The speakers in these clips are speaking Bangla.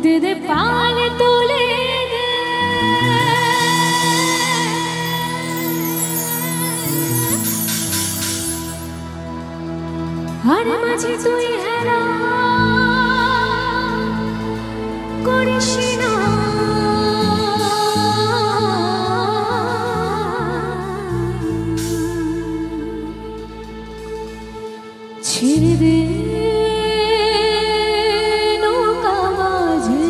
दे दे पाल तोले दे हर माझे तुई हेरा करिस ना ছেড়ে দে নৌকা মাঝে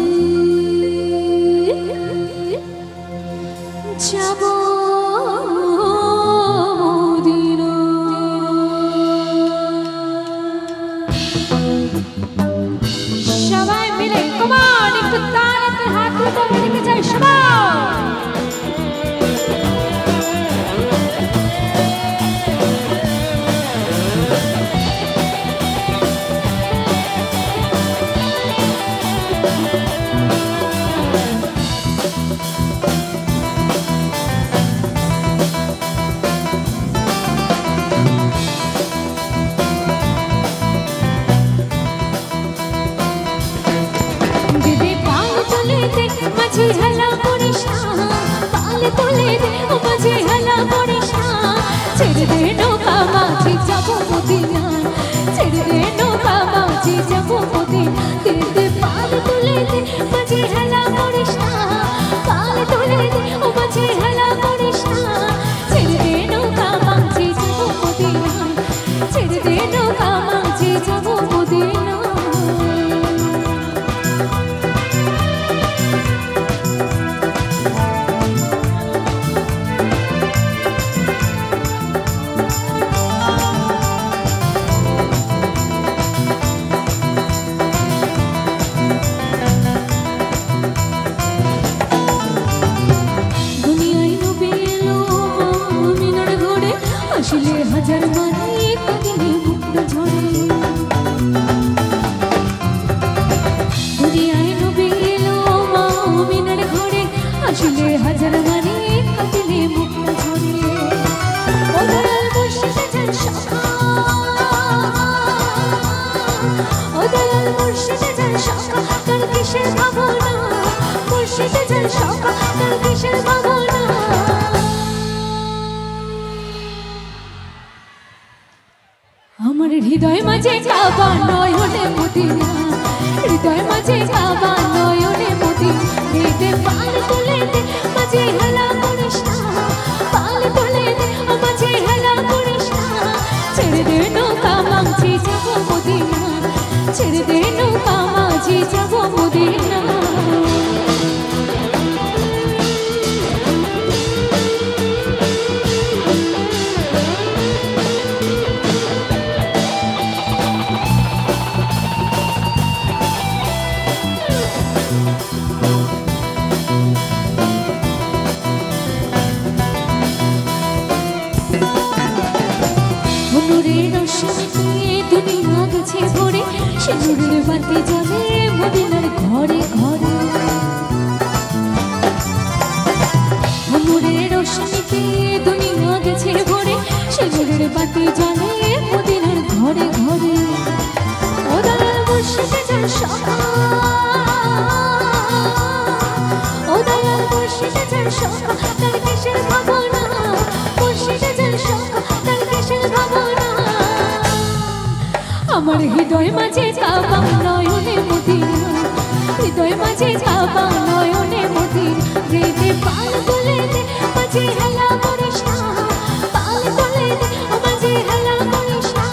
যাব মদিনা সবাই মিলে কমান একটু তালে হাত তুলে মিলে যাই সবাই माझे हला करिस ना पाल तोले दे ओ माझे हला करिस ना ছেড়ে দে নৌকা মাঝি যাব মদিনা ছেড়ে দে নৌকা মাঝি যাব মদিনা দে দে পাল তোলে দে माझे हला करिस ना पाल तोले दे ओ माझे हला करिस ना ছেড়ে দে নৌকা মাঝি যাব মদিনা ছেড়ে দে নৌকা মাঝি যাব মদিনা আসলে হাজার মানে কদিনে মুক্ত ঝরে দুনিয়ায় নবী এলো মুমিনের ঘরে আসলে হাজার মানে কদিনে মুক্ত ঝরে ও দয়াল মুর্শিদে যান সখা ও দয়াল মুর্শিদে যান সখা তার কিসের ভাবনা মুর্শিদে যান সখা তার কিসের ভাবনা আমার হৃদয় মাঝে কাবা নয়নে মদিনা হৃদয় মাঝে কাবা নয়নে মদিনা দে দে পাল তোলে দে মাঝে হেলা করিস না পাল তোলে দে ও মাঝে হেলা করিস না ছেড়ে দে নৌকা মাঝি যাব মদিনা ছেড়ে দে নৌকা মাঝি যাব মদিনা দুনিয়া গেছে ভরে সে নূরের বাতি জ্বলে মদিনার ঘরে ঘরে নূরের রোশনীতে দুনিয়া গেছে ভরে সে নূরের বাতি জ্বলে মদিনার ঘরে ঘরে ও দয়াল মুর্শিদে যান সখা ও দয়াল মুর্শিদে যান সখা তার কিসের ভাবনা মুর্শিদে যান সখা তার কিসের ভাবনা আমার হৃদয় মাঝে কাবা নয়নে মদিনা হৃদয় মাঝে কাবা নয়নে মদিনা দে দে পাল তোলে দে মাঝে হেলা করিস না পাল তোলে দে ও মাঝে হেলা করিস না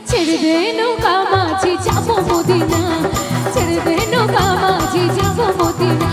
ছেড়ে দে নৌকা মাঝি যাব মদিনা ছেড়ে দে নৌকা মাঝি যাব মদিনা